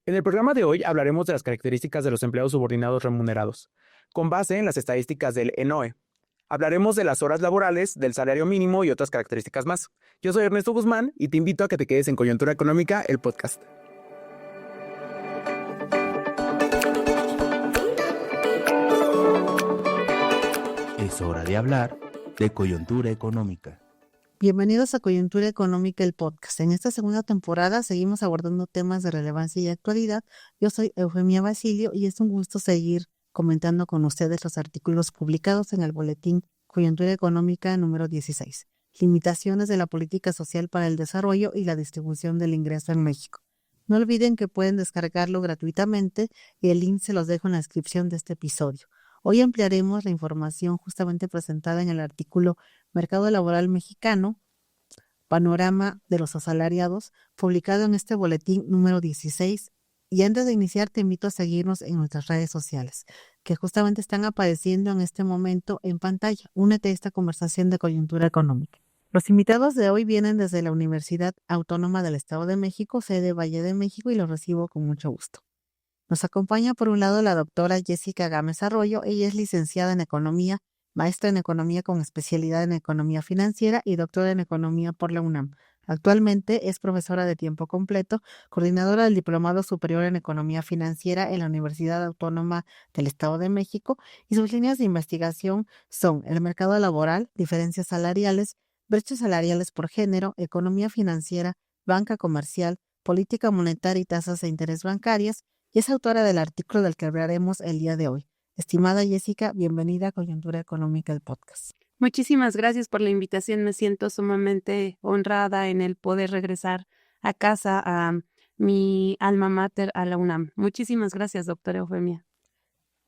En el programa de hoy hablaremos de las características de los empleados subordinados remunerados, con base en las estadísticas del ENOE. Hablaremos de las horas laborales, del salario mínimo y otras características más. Yo soy Ernesto Guzmán y te invito a que te quedes en Coyuntura Económica, el podcast. Es hora de hablar de coyuntura económica. Bienvenidos a Coyuntura Económica, el podcast. En esta segunda temporada seguimos abordando temas de relevancia y actualidad. Yo soy Eufemia Basilio y es un gusto seguir comentando con ustedes los artículos publicados en el boletín Coyuntura Económica número 16. Limitaciones de la política social para el desarrollo y la distribución del ingreso en México. No olviden que pueden descargarlo gratuitamente y el link se los dejo en la descripción de este episodio. Hoy ampliaremos la información justamente presentada en el artículo Mercado Laboral Mexicano, Panorama de los Asalariados, publicado en este boletín número 16. Y antes de iniciar, te invito a seguirnos en nuestras redes sociales, que justamente están apareciendo en este momento en pantalla. Únete a esta conversación de coyuntura económica. Los invitados de hoy vienen desde la Universidad Autónoma del Estado de México, sede Valle de México, y los recibo con mucho gusto. Nos acompaña por un lado la doctora Jessica Gámez Arroyo. Ella es licenciada en Economía, maestra en Economía con especialidad en Economía Financiera y doctora en Economía por la UNAM. Actualmente es profesora de tiempo completo, coordinadora del Diplomado Superior en Economía Financiera en la Universidad Autónoma del Estado de México, y sus líneas de investigación son el mercado laboral, diferencias salariales, brechas salariales por género, economía financiera, banca comercial, política monetaria y tasas de interés bancarias, y es autora del artículo del que hablaremos el día de hoy. Estimada Jessica, bienvenida a Coyuntura Económica, el podcast. Muchísimas gracias por la invitación. Me siento sumamente honrada en el poder regresar a casa, a mi alma mater, a la UNAM. Muchísimas gracias, doctora Eufemia.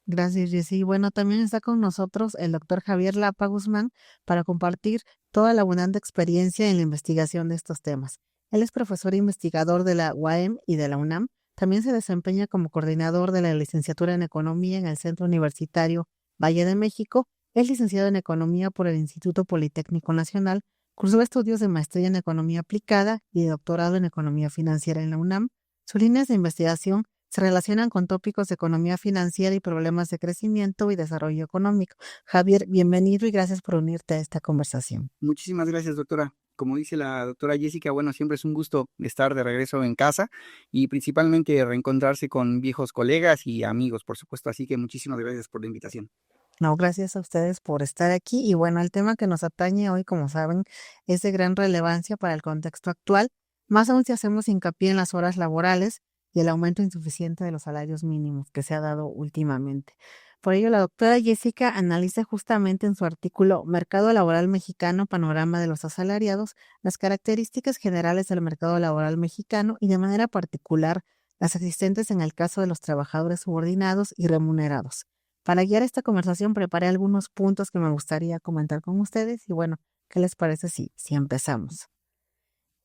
Gracias, Jessy. Bueno, también está con nosotros el doctor Javier Lapa Guzmán para compartir toda la abundante experiencia en la investigación de estos temas. Él es profesor e investigador de la UAM y de la UNAM. También se desempeña como coordinador de la licenciatura en Economía en el Centro Universitario Valle de México. Es licenciado en Economía por el Instituto Politécnico Nacional. Cursó estudios de maestría en Economía Aplicada y de doctorado en Economía Financiera en la UNAM. Sus líneas de investigación se relacionan con tópicos de economía financiera y problemas de crecimiento y desarrollo económico. Javier, bienvenido y gracias por unirte a esta conversación. Muchísimas gracias, doctora. Como dice la doctora Jessica, bueno, siempre es un gusto estar de regreso en casa y principalmente reencontrarse con viejos colegas y amigos, por supuesto. Así que muchísimas gracias por la invitación. No, gracias a ustedes por estar aquí. Y bueno, el tema que nos atañe hoy, como saben, es de gran relevancia para el contexto actual, más aún si hacemos hincapié en las horas laborales y el aumento insuficiente de los salarios mínimos que se ha dado últimamente. Por ello, la doctora Jessica analiza justamente en su artículo Mercado Laboral Mexicano, Panorama de los Asalariados, las características generales del mercado laboral mexicano y de manera particular las existentes en el caso de los trabajadores subordinados y remunerados. Para guiar esta conversación preparé algunos puntos que me gustaría comentar con ustedes y bueno, ¿qué les parece si empezamos?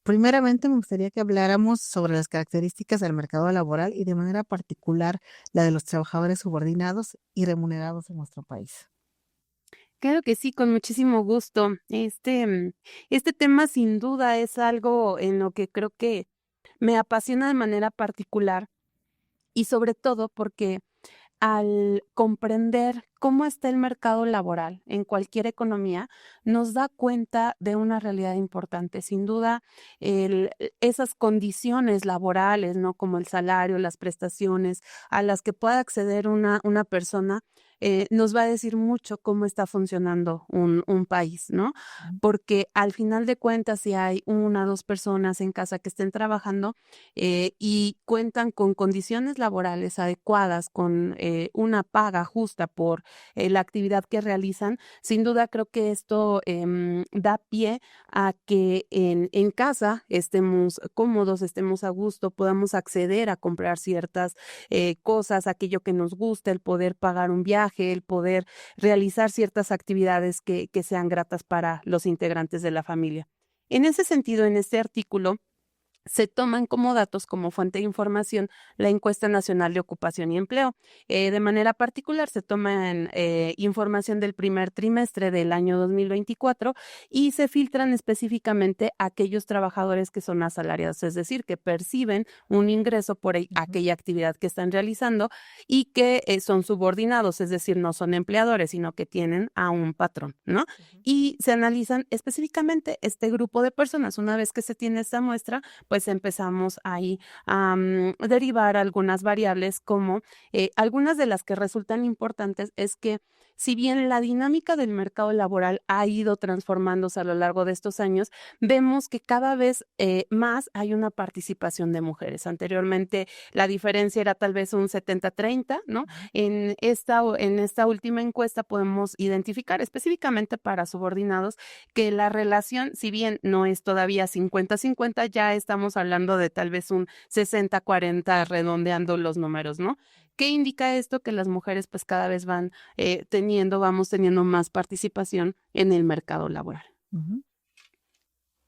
Primeramente, me gustaría que habláramos sobre las características del mercado laboral y de manera particular la de los trabajadores subordinados y remunerados en nuestro país. Claro que sí, con muchísimo gusto. Este tema sin duda es algo en lo que creo que me apasiona de manera particular y sobre todo porque al comprender cómo está el mercado laboral en cualquier economía, nos da cuenta de una realidad importante. Sin duda, esas condiciones laborales, ¿no? Como el salario, las prestaciones a las que pueda acceder una persona, nos va a decir mucho cómo está funcionando un país, ¿no? Porque al final de cuentas, si hay una o dos personas en casa que estén trabajando y cuentan con condiciones laborales adecuadas, con una paga justa por la actividad que realizan, sin duda creo que esto da pie a que en casa estemos cómodos, estemos a gusto, podamos acceder a comprar ciertas cosas, aquello que nos gusta, el poder pagar un viaje, el poder realizar ciertas actividades que sean gratas para los integrantes de la familia. En ese sentido, en este artículo, se toman como datos, como fuente de información, la encuesta nacional de ocupación y empleo. De manera particular, se toman información del primer trimestre del año 2024 y se filtran específicamente aquellos trabajadores que son asalariados, es decir, que perciben un ingreso por aquella actividad que están realizando y que son subordinados, es decir, no son empleadores, sino que tienen a un patrón, ¿no? Y se analizan específicamente este grupo de personas. Una vez que se tiene esta muestra, pues empezamos ahí a derivar algunas variables como algunas de las que resultan importantes es que si bien la dinámica del mercado laboral ha ido transformándose a lo largo de estos años, vemos que cada vez más hay una participación de mujeres. Anteriormente la diferencia era tal vez un 70-30, ¿no? En esta última encuesta podemos identificar específicamente para subordinados que la relación, si bien no es todavía 50-50, ya estamos hablando de tal vez un 60-40 redondeando los números, ¿no? ¿Qué indica esto? Que las mujeres pues cada vez vamos teniendo más participación en el mercado laboral. Ujú.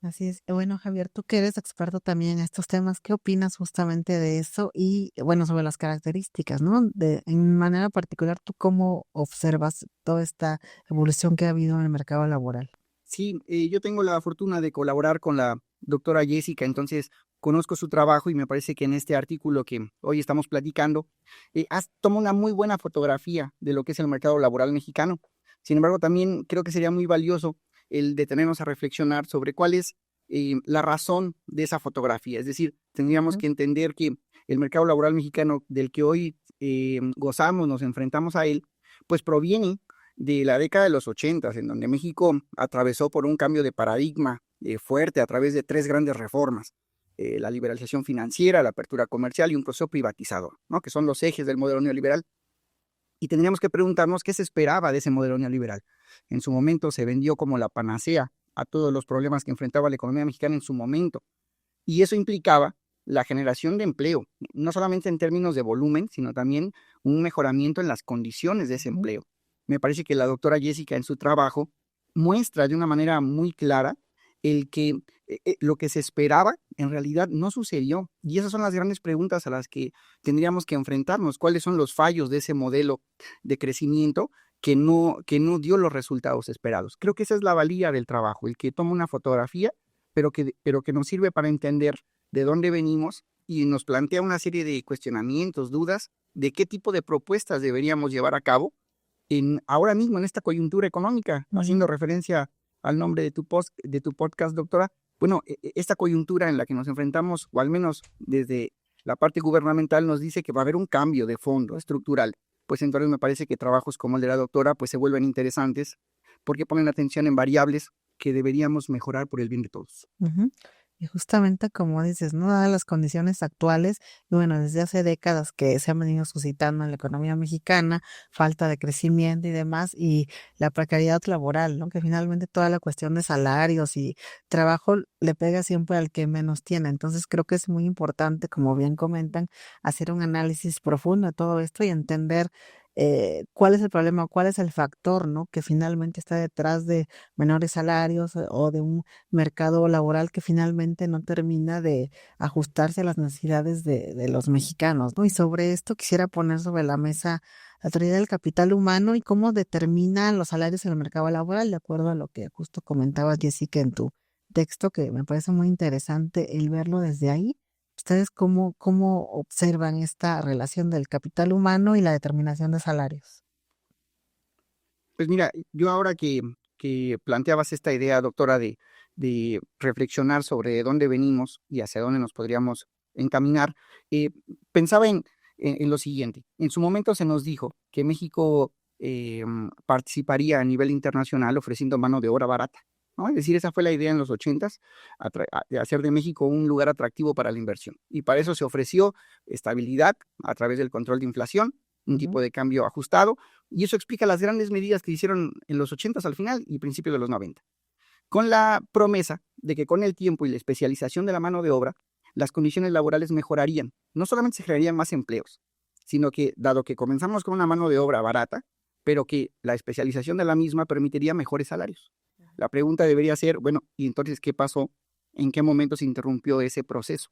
Así es. Bueno, Javier, tú que eres experto también en estos temas, ¿qué opinas justamente de eso? Y bueno, sobre las características, ¿no? En manera particular, ¿tú cómo observas toda esta evolución que ha habido en el mercado laboral? Sí, yo tengo la fortuna de colaborar con la doctora Jessica, entonces conozco su trabajo y me parece que en este artículo que hoy estamos platicando, toma una muy buena fotografía de lo que es el mercado laboral mexicano. Sin embargo, también creo que sería muy valioso el detenernos a reflexionar sobre cuál es la razón de esa fotografía. Es decir, tendríamos que entender que el mercado laboral mexicano del que hoy gozamos, nos enfrentamos a él, pues proviene de la década de los 80, en donde México atravesó por un cambio de paradigma fuerte a través de 3 grandes reformas. La liberalización financiera, la apertura comercial y un proceso privatizador, ¿no? Que son los ejes del modelo neoliberal. Y tendríamos que preguntarnos qué se esperaba de ese modelo neoliberal. En su momento se vendió como la panacea a todos los problemas que enfrentaba la economía mexicana en su momento. Y eso implicaba la generación de empleo, no solamente en términos de volumen, sino también un mejoramiento en las condiciones de ese empleo. Me parece que la doctora Jessica en su trabajo muestra de una manera muy clara el que lo que se esperaba en realidad no sucedió. Y esas son las grandes preguntas a las que tendríamos que enfrentarnos. ¿Cuáles son los fallos de ese modelo de crecimiento que no dio los resultados esperados? Creo que esa es la valía del trabajo, el que toma una fotografía, pero que nos sirve para entender de dónde venimos y nos plantea una serie de cuestionamientos, dudas de qué tipo de propuestas deberíamos llevar a cabo ahora mismo en esta coyuntura económica, haciendo referencia al nombre de tu podcast, doctora. Bueno, esta coyuntura en la que nos enfrentamos, o al menos desde la parte gubernamental, nos dice que va a haber un cambio de fondo estructural. Pues entonces me parece que trabajos como el de la doctora pues se vuelven interesantes porque ponen atención en variables que deberíamos mejorar por el bien de todos. Y justamente como dices, ¿no? Dadas las condiciones actuales, y bueno, desde hace décadas que se han venido suscitando en la economía mexicana, falta de crecimiento y demás, y la precariedad laboral, ¿no? Que finalmente toda la cuestión de salarios y trabajo le pega siempre al que menos tiene. Entonces creo que es muy importante, como bien comentan, hacer un análisis profundo de todo esto y entender cuál es el problema, cuál es el factor, ¿no? Que finalmente está detrás de menores salarios o de un mercado laboral que finalmente no termina de ajustarse a las necesidades de los mexicanos, ¿no? Y sobre esto quisiera poner sobre la mesa la teoría del capital humano y cómo determinan los salarios en el mercado laboral, de acuerdo a lo que justo comentabas, Jessica, en tu texto, que me parece muy interesante el verlo desde ahí. ¿Ustedes cómo observan esta relación del capital humano y la determinación de salarios? Pues mira, yo ahora que planteabas esta idea, doctora, de reflexionar sobre dónde venimos y hacia dónde nos podríamos encaminar, pensaba en lo siguiente. En su momento se nos dijo que México participaría a nivel internacional ofreciendo mano de obra barata, ¿no? Es decir, esa fue la idea en los 80s, de hacer de México un lugar atractivo para la inversión. Y para eso se ofreció estabilidad a través del control de inflación, un tipo de cambio ajustado, y eso explica las grandes medidas que hicieron en los 80s al final y principios de los 90, con la promesa de que con el tiempo y la especialización de la mano de obra, las condiciones laborales mejorarían. No solamente se generarían más empleos, sino que, dado que comenzamos con una mano de obra barata, pero que la especialización de la misma permitiría mejores salarios. La pregunta debería ser, bueno, ¿y entonces qué pasó en qué momento se interrumpió ese proceso.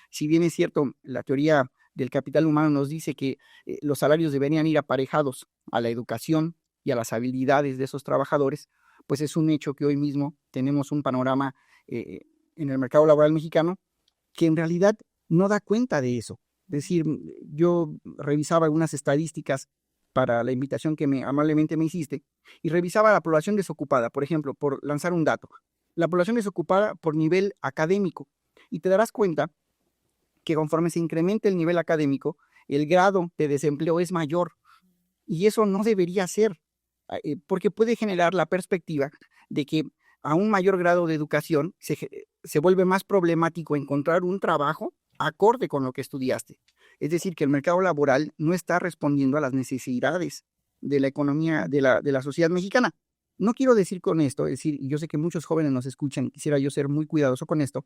Si bien es cierto, la teoría del capital humano nos dice que los salarios deberían ir aparejados a la educación y a las habilidades de esos trabajadores, pues es un hecho que hoy mismo tenemos un panorama en el mercado laboral mexicano que en realidad no da cuenta de eso. Es decir, yo revisaba algunas estadísticas para la invitación que amablemente me hiciste y revisaba la población desocupada, por ejemplo, por lanzar un dato. La población desocupada por nivel académico. Y te darás cuenta que conforme se incrementa el nivel académico, el grado de desempleo es mayor. Y eso no debería ser, porque puede generar la perspectiva de que a un mayor grado de educación se vuelve más problemático encontrar un trabajo acorde con lo que estudiaste. Es decir, que el mercado laboral no está respondiendo a las necesidades de la economía de la sociedad mexicana. No quiero decir con esto, es decir, yo sé que muchos jóvenes nos escuchan, quisiera yo ser muy cuidadoso con esto.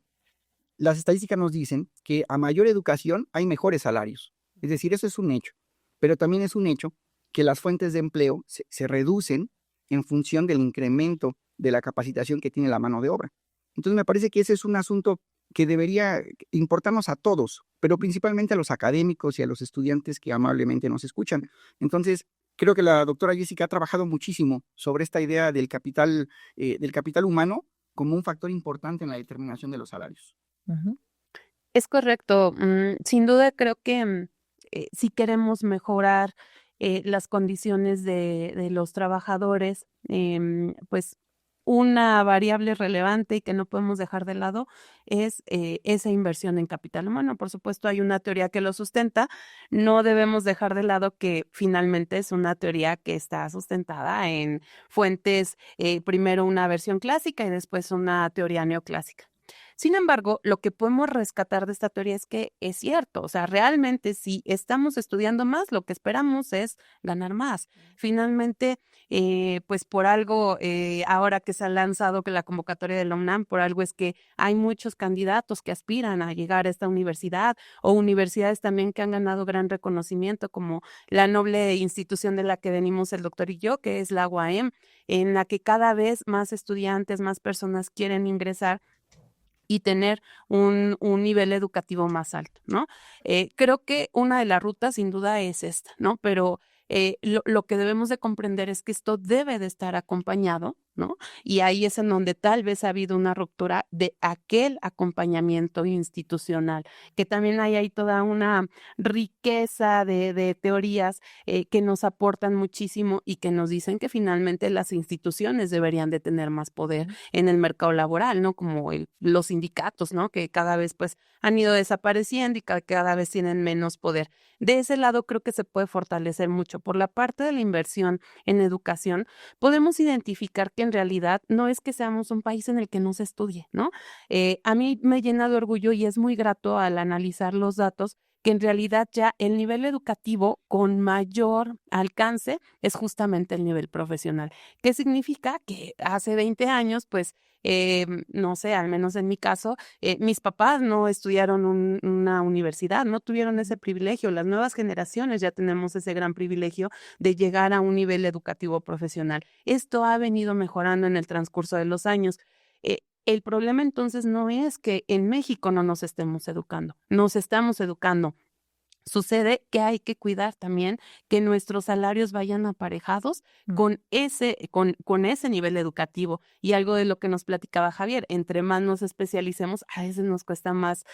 Las estadísticas nos dicen que a mayor educación hay mejores salarios. Es decir, eso es un hecho. Pero también es un hecho que las fuentes de empleo se reducen en función del incremento de la capacitación que tiene la mano de obra. Entonces me parece que ese es un asunto que debería importarnos a todos, pero principalmente a los académicos y a los estudiantes que amablemente nos escuchan. Entonces, creo que la doctora Jessica ha trabajado muchísimo sobre esta idea del capital humano como un factor importante en la determinación de los salarios. Es correcto. Sin duda creo que si queremos mejorar las condiciones de los trabajadores, pues una variable relevante y que no podemos dejar de lado es esa inversión en capital humano. Por supuesto, hay una teoría que lo sustenta. No debemos dejar de lado que finalmente es una teoría que está sustentada en fuentes, primero una versión clásica y después una teoría neoclásica. Sin embargo, lo que podemos rescatar de esta teoría es que es cierto, o sea, realmente si estamos estudiando más, lo que esperamos es ganar más. Finalmente, pues por algo, ahora que se ha lanzado que la convocatoria de la UNAM, por algo es que hay muchos candidatos que aspiran a llegar a esta universidad o universidades también que han ganado gran reconocimiento, como la noble institución de la que venimos el doctor y yo, que es la UAM, en la que cada vez más estudiantes, más personas quieren ingresar y tener un nivel educativo más alto, ¿no? Creo que una de las rutas sin duda es esta, ¿no? Pero lo que debemos de comprender es que esto debe de estar acompañado, ¿no? Y ahí es en donde tal vez ha habido una ruptura de aquel acompañamiento institucional, que también hay ahí toda una riqueza de teorías que nos aportan muchísimo y que nos dicen que finalmente las instituciones deberían de tener más poder en el mercado laboral, ¿no? Como los sindicatos, ¿no? Que cada vez pues han ido desapareciendo y cada vez tienen menos poder. De ese lado creo que se puede fortalecer mucho. Por la parte de la inversión en educación, podemos identificar que en realidad no es que seamos un país en el que no se estudie, ¿no? A mí me llena de orgullo y es muy grato al analizar los datos que en realidad ya el nivel educativo con mayor alcance es justamente el nivel profesional. ¿Qué significa? Que hace 20 años, pues, no sé, al menos en mi caso, mis papás no estudiaron una universidad, no tuvieron ese privilegio. Las nuevas generaciones ya tenemos ese gran privilegio de llegar a un nivel educativo profesional. Esto ha venido mejorando en el transcurso de los años. El problema entonces no es que en México no nos estemos educando, nos estamos educando. Sucede que hay que cuidar también que nuestros salarios vayan aparejados con ese nivel educativo. Y algo de lo que nos platicaba Javier, entre más nos especialicemos, a veces nos cuesta más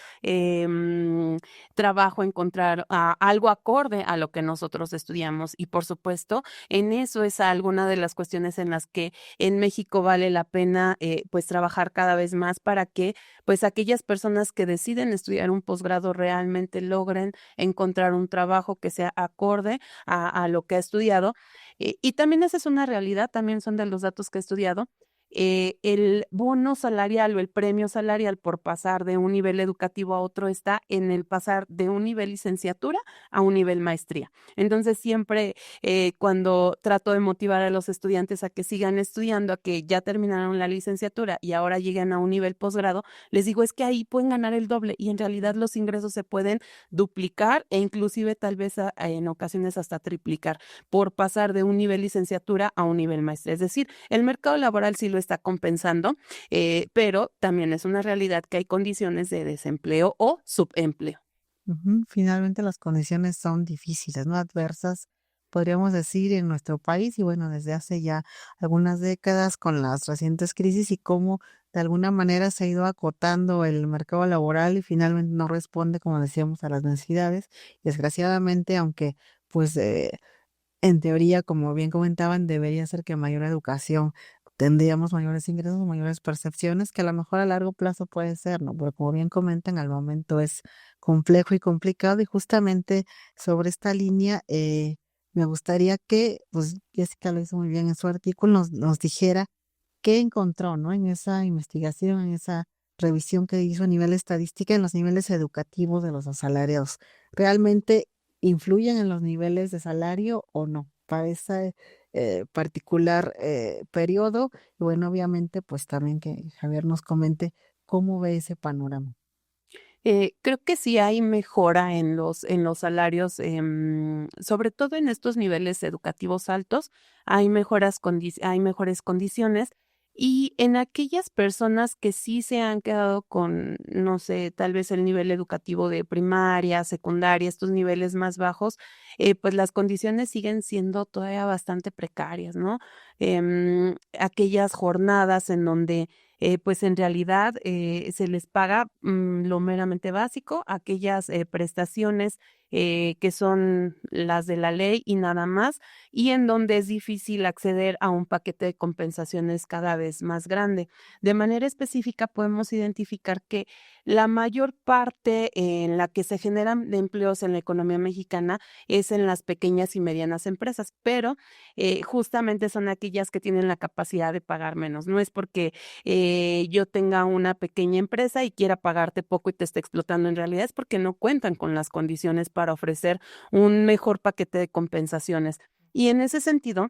trabajo encontrar algo acorde a lo que nosotros estudiamos. Y por supuesto, en eso es alguna de las cuestiones en las que en México vale la pena pues trabajar cada vez más para que pues aquellas personas que deciden estudiar un posgrado realmente logren encontrar un trabajo que sea acorde a lo que ha estudiado. Y también esa es una realidad, también son de los datos que he estudiado. El bono salarial o el premio salarial por pasar de un nivel educativo a otro está en el pasar de un nivel licenciatura a un nivel maestría. Entonces siempre cuando trato de motivar a los estudiantes a que sigan estudiando, a que ya terminaron la licenciatura y ahora lleguen a un nivel posgrado, les digo es que ahí pueden ganar el doble y en realidad los ingresos se pueden duplicar e inclusive tal vez en ocasiones hasta triplicar por pasar de un nivel licenciatura a un nivel maestría. Es decir, el mercado laboral sí lo está compensando, pero también es una realidad que hay condiciones de desempleo o subempleo. Finalmente las condiciones son difíciles, ¿no? Adversas, podríamos decir, en nuestro país y bueno, desde hace ya algunas décadas con las recientes crisis y cómo de alguna manera se ha ido acotando el mercado laboral y finalmente no responde, como decíamos, a las necesidades. Desgraciadamente, aunque pues en teoría, como bien comentaban, debería ser que mayor educación tendríamos mayores ingresos, mayores percepciones, que a lo mejor a largo plazo puede ser, ¿no? Pero como bien comentan, al momento es complejo y complicado y justamente sobre esta línea me gustaría que, pues Jessica lo hizo muy bien en su artículo, nos dijera qué encontró, ¿no? En esa investigación, en esa revisión que hizo a nivel estadística en los niveles educativos de los asalariados. ¿Realmente influyen en los niveles de salario o no? Para ese particular periodo. Y bueno, obviamente, pues también que Javier nos comente cómo ve ese panorama. Creo que sí hay mejora en los salarios, sobre todo en estos niveles educativos altos, hay mejores condiciones. Y en aquellas personas que sí se han quedado con, no sé, tal vez el nivel educativo de primaria, secundaria, estos niveles más bajos, pues las condiciones siguen siendo todavía bastante precarias, ¿no? Aquellas jornadas en donde pues en realidad se les paga lo meramente básico, aquellas prestaciones que son las de la ley y nada más, y en donde es difícil acceder a un paquete de compensaciones cada vez más grande. De manera específica, podemos identificar que la mayor parte en la que se generan de empleos en la economía mexicana es en las pequeñas y medianas empresas, pero justamente son aquellas que tienen la capacidad de pagar menos. No es porque yo tenga una pequeña empresa y quiera pagarte poco y te esté explotando, en realidad es porque no cuentan con las condiciones para ofrecer un mejor paquete de compensaciones. Y en ese sentido,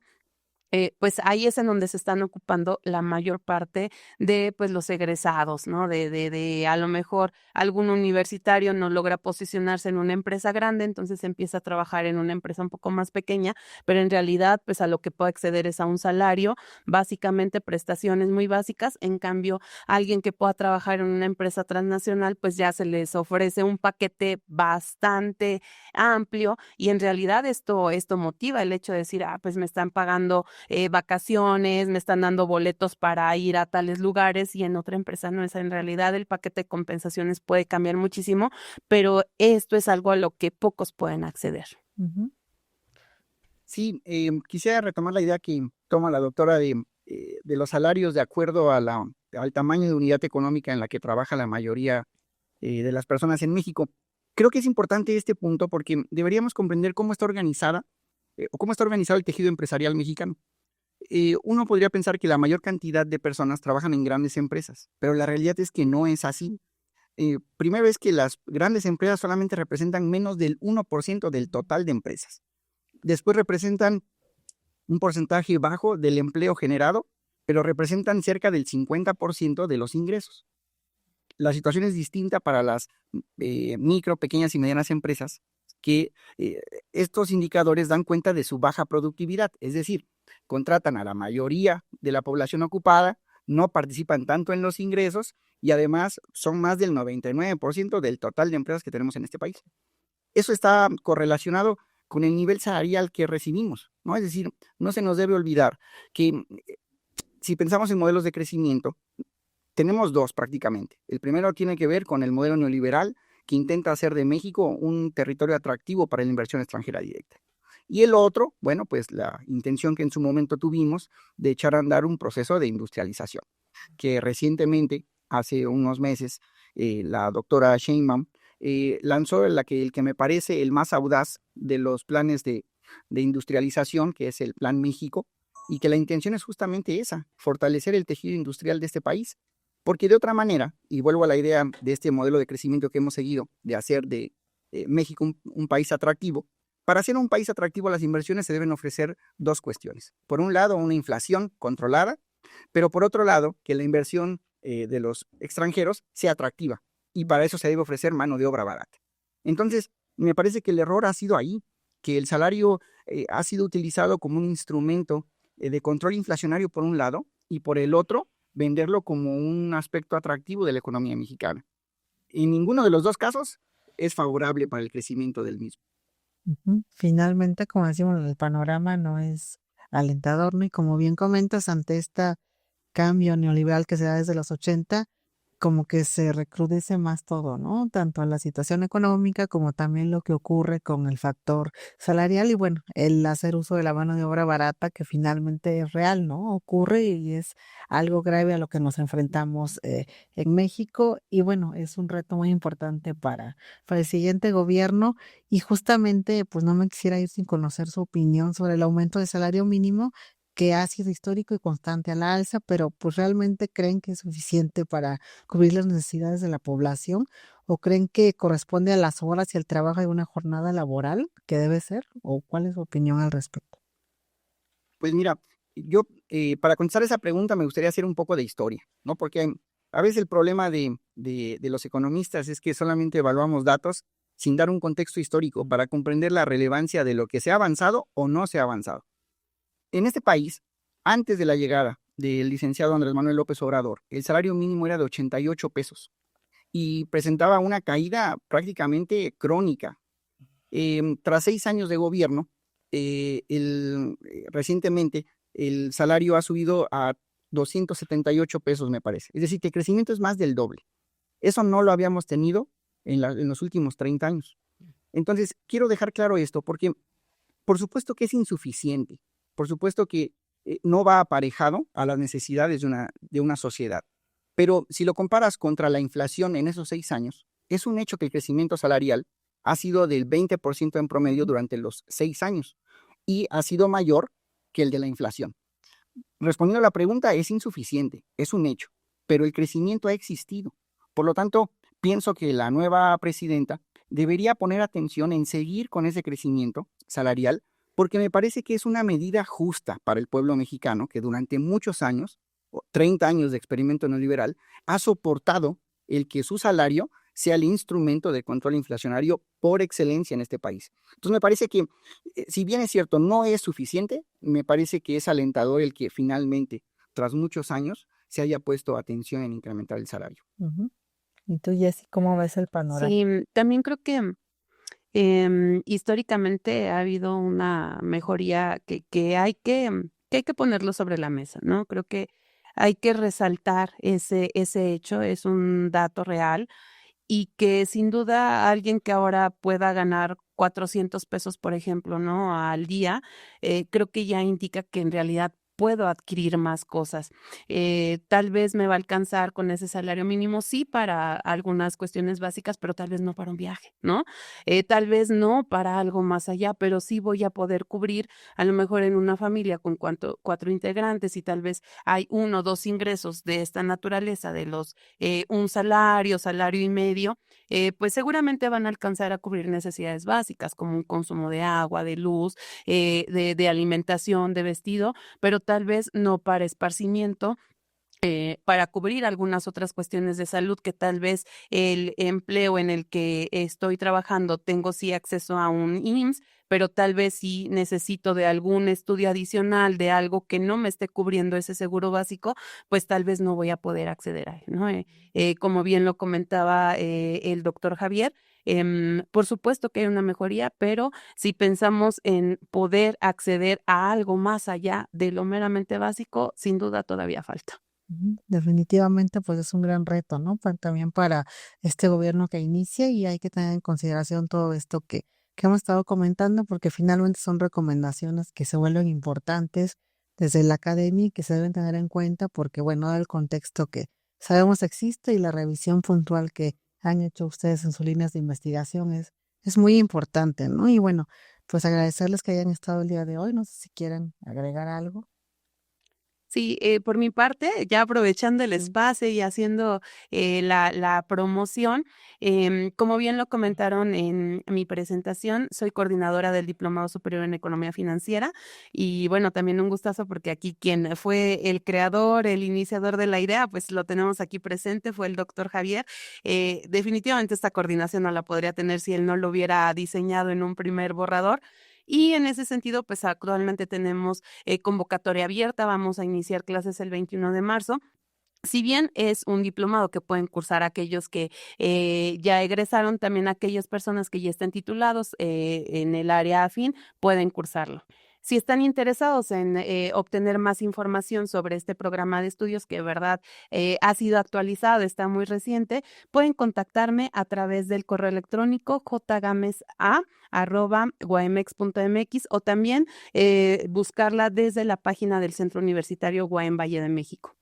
pues ahí es en donde se están ocupando la mayor parte de pues los egresados, ¿no? De a lo mejor algún universitario no logra posicionarse en una empresa grande, entonces empieza a trabajar en una empresa un poco más pequeña, pero en realidad pues a lo que puede acceder es a un salario, básicamente prestaciones muy básicas. En cambio, alguien que pueda trabajar en una empresa transnacional, pues ya se les ofrece un paquete bastante amplio y en realidad esto motiva el hecho de decir, pues me están pagando vacaciones, me están dando boletos para ir a tales lugares y en otra empresa no es. En realidad el paquete de compensaciones puede cambiar muchísimo, pero esto es algo a lo que pocos pueden acceder. Sí, quisiera retomar la idea que toma la doctora de los salarios de acuerdo a al tamaño de unidad económica en la que trabaja la mayoría de las personas en México. Creo que es importante este punto porque deberíamos comprender cómo está organizada o cómo está organizado el tejido empresarial mexicano. Uno podría pensar que la mayor cantidad de personas trabajan en grandes empresas, pero la realidad es que no es así. Primero es que las grandes empresas solamente representan menos del 1% del total de empresas. Después representan un porcentaje bajo del empleo generado, pero representan cerca del 50% de los ingresos. La situación es distinta para las micro, pequeñas y medianas empresas, que estos indicadores dan cuenta de su baja productividad, es decir, contratan a la mayoría de la población ocupada, no participan tanto en los ingresos y además son más del 99% del total de empresas que tenemos en este país. Eso está correlacionado con el nivel salarial que recibimos, ¿no? Es decir, no se nos debe olvidar que si pensamos en modelos de crecimiento, tenemos dos prácticamente. El primero tiene que ver con el modelo neoliberal que intenta hacer de México un territorio atractivo para la inversión extranjera directa. Y el otro, bueno, pues la intención que en su momento tuvimos de echar a andar un proceso de industrialización, que recientemente, hace unos meses, la doctora Sheinbaum lanzó el que me parece el más audaz de los planes de industrialización, que es el Plan México, y que la intención es justamente esa, fortalecer el tejido industrial de este país. Porque de otra manera, y vuelvo a la idea de este modelo de crecimiento que hemos seguido, de hacer de México un país atractivo, para ser un país atractivo las inversiones se deben ofrecer dos cuestiones. Por un lado, una inflación controlada, pero por otro lado, que la inversión de los extranjeros sea atractiva. Y para eso se debe ofrecer mano de obra barata. Entonces, me parece que el error ha sido ahí, que el salario ha sido utilizado como un instrumento de control inflacionario por un lado, y por el otro, venderlo como un aspecto atractivo de la economía mexicana. En ninguno de los dos casos es favorable para el crecimiento del mismo. Finalmente, como decimos, el panorama no es alentador, ¿no? Y como bien comentas, ante este cambio neoliberal que se da desde los 80, como que se recrudece más todo, ¿no? Tanto la situación económica como también lo que ocurre con el factor salarial y bueno, el hacer uso de la mano de obra barata que finalmente es real, ¿no? Ocurre y es algo grave a lo que nos enfrentamos en México y bueno, es un reto muy importante para el siguiente gobierno y justamente pues no me quisiera ir sin conocer su opinión sobre el aumento del salario mínimo que ha sido histórico y constante a la alza, pero pues realmente creen que es suficiente para cubrir las necesidades de la población o creen que corresponde a las horas y el trabajo de una jornada laboral que debe ser o cuál es su opinión al respecto. Pues mira, yo para contestar esa pregunta me gustaría hacer un poco de historia, ¿no? Porque a veces el problema de los economistas es que solamente evaluamos datos sin dar un contexto histórico para comprender la relevancia de lo que se ha avanzado o no se ha avanzado. En este país, antes de la llegada del licenciado Andrés Manuel López Obrador, el salario mínimo era de 88 pesos y presentaba una caída prácticamente crónica. Tras 6 años de gobierno, recientemente el salario ha subido a 278 pesos, me parece. Es decir, que el crecimiento es más del doble. Eso no lo habíamos tenido en los últimos 30 años. Entonces, quiero dejar claro esto porque por supuesto que es insuficiente, por supuesto que no va aparejado a las necesidades de una sociedad. Pero si lo comparas contra la inflación en esos 6 años, es un hecho que el crecimiento salarial ha sido del 20% en promedio durante los 6 años y ha sido mayor que el de la inflación. Respondiendo a la pregunta, es insuficiente, es un hecho, pero el crecimiento ha existido. Por lo tanto, pienso que la nueva presidenta debería poner atención en seguir con ese crecimiento salarial, porque me parece que es una medida justa para el pueblo mexicano que durante muchos años, 30 años de experimento neoliberal, ha soportado el que su salario sea el instrumento de control inflacionario por excelencia en este país. Entonces me parece que, si bien es cierto, no es suficiente, me parece que es alentador el que finalmente, tras muchos años, se haya puesto atención en incrementar el salario. ¿Y tú, Jessy, cómo ves el panorama? Sí, también creo que históricamente ha habido una mejoría que hay que ponerlo sobre la mesa, ¿no? Creo que hay que resaltar ese hecho, es un dato real y que sin duda alguien que ahora pueda ganar 400 pesos, por ejemplo, ¿no? Al día, creo que ya indica que en realidad puedo adquirir más cosas. Tal vez me va a alcanzar con ese salario mínimo, sí, para algunas cuestiones básicas, pero tal vez no para un viaje, ¿no? Tal vez no para algo más allá, pero sí voy a poder cubrir, a lo mejor en una familia con 4 integrantes y tal vez hay 1 o 2 ingresos de esta naturaleza, de los un salario, salario y medio, pues seguramente van a alcanzar a cubrir necesidades básicas como un consumo de agua, de luz, de alimentación, de vestido, pero tal vez no para esparcimiento, para cubrir algunas otras cuestiones de salud que tal vez el empleo en el que estoy trabajando tengo sí acceso a un IMSS, pero tal vez sí necesito de algún estudio adicional, de algo que no me esté cubriendo ese seguro básico, pues tal vez no voy a poder acceder a él, ¿no? Como bien lo comentaba el doctor Javier, por supuesto que hay una mejoría, pero si pensamos en poder acceder a algo más allá de lo meramente básico, sin duda todavía falta. Definitivamente, pues es un gran reto, ¿no? También para este gobierno que inicia y hay que tener en consideración todo esto que hemos estado comentando porque finalmente son recomendaciones que se vuelven importantes desde la academia y que se deben tener en cuenta porque, bueno, dado el contexto que sabemos existe y la revisión puntual que han hecho ustedes en sus líneas de investigación es muy importante, ¿no? Y bueno, pues agradecerles que hayan estado el día de hoy. No sé si quieren agregar algo. Sí, por mi parte, ya aprovechando el espacio y haciendo la promoción, como bien lo comentaron en mi presentación, soy coordinadora del Diplomado Superior en Economía Financiera y bueno, también un gustazo porque aquí quien fue el creador, el iniciador de la idea, pues lo tenemos aquí presente, fue el doctor Javier. Definitivamente esta coordinación no la podría tener si él no lo hubiera diseñado en un primer borrador. Y en ese sentido, pues actualmente tenemos convocatoria abierta, vamos a iniciar clases el 21 de marzo. Si bien es un diplomado que pueden cursar aquellos que ya egresaron, también aquellas personas que ya estén titulados en el área afín pueden cursarlo. Si están interesados en obtener más información sobre este programa de estudios, que de verdad ha sido actualizado, está muy reciente, pueden contactarme a través del correo electrónico jgamesa@guamex.mx o también buscarla desde la página del Centro Universitario Guaem Valle de México.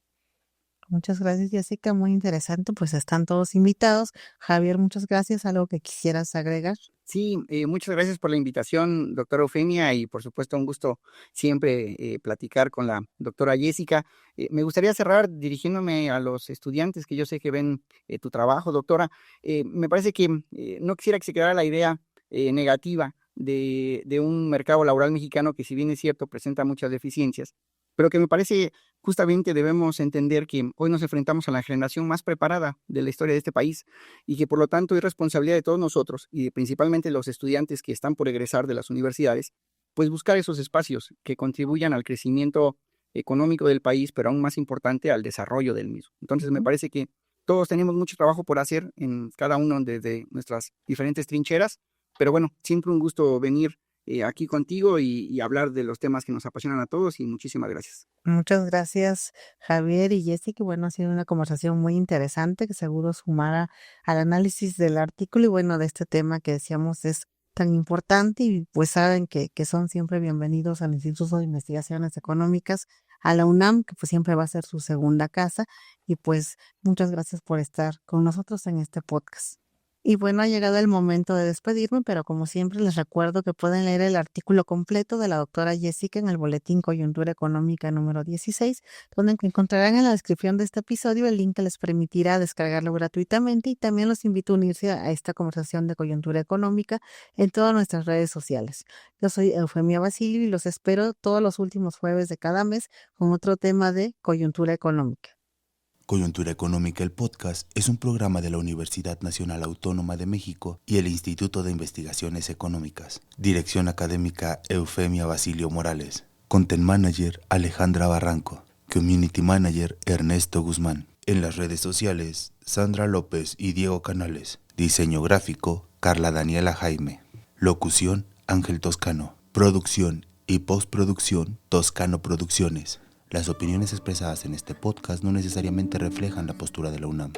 Muchas gracias, Jessica. Muy interesante. Pues están todos invitados. Javier, muchas gracias. ¿Algo que quisieras agregar? Sí, muchas gracias por la invitación, doctora Eufemia, y por supuesto un gusto siempre platicar con la doctora Jessica. Me gustaría cerrar dirigiéndome a los estudiantes que yo sé que ven tu trabajo, doctora. Me parece que no quisiera que se quedara la idea negativa de un mercado laboral mexicano que, si bien es cierto, presenta muchas deficiencias, pero que me parece justamente debemos entender que hoy nos enfrentamos a la generación más preparada de la historia de este país y que por lo tanto es responsabilidad de todos nosotros y principalmente los estudiantes que están por egresar de las universidades, pues buscar esos espacios que contribuyan al crecimiento económico del país, pero aún más importante al desarrollo del mismo. Entonces me parece que todos tenemos mucho trabajo por hacer en cada uno de nuestras diferentes trincheras, pero bueno, siempre un gusto venir aquí contigo y hablar de los temas que nos apasionan a todos, y muchísimas gracias. Muchas gracias, Javier y Jessica. Bueno, ha sido una conversación muy interesante que seguro sumará al análisis del artículo y bueno, de este tema que decíamos es tan importante y pues saben que son siempre bienvenidos al Instituto de Investigaciones Económicas, a la UNAM, que pues siempre va a ser su segunda casa y pues muchas gracias por estar con nosotros en este podcast. Y bueno, ha llegado el momento de despedirme, pero como siempre les recuerdo que pueden leer el artículo completo de la doctora Jessica en el Boletín Coyuntura Económica número 16, donde encontrarán en la descripción de este episodio el link que les permitirá descargarlo gratuitamente y también los invito a unirse a esta conversación de coyuntura económica en todas nuestras redes sociales. Yo soy Eufemia Basilio y los espero todos los últimos jueves de cada mes con otro tema de coyuntura económica. Coyuntura Económica, el podcast, es un programa de la Universidad Nacional Autónoma de México y el Instituto de Investigaciones Económicas. Dirección académica Eufemia Basilio Morales. Content Manager Alejandra Barranco. Community Manager Ernesto Guzmán. En las redes sociales, Sandra López y Diego Canales. Diseño gráfico, Carla Daniela Jaime. Locución, Ángel Toscano. Producción y postproducción, Toscano Producciones. Las opiniones expresadas en este podcast no necesariamente reflejan la postura de la UNAM.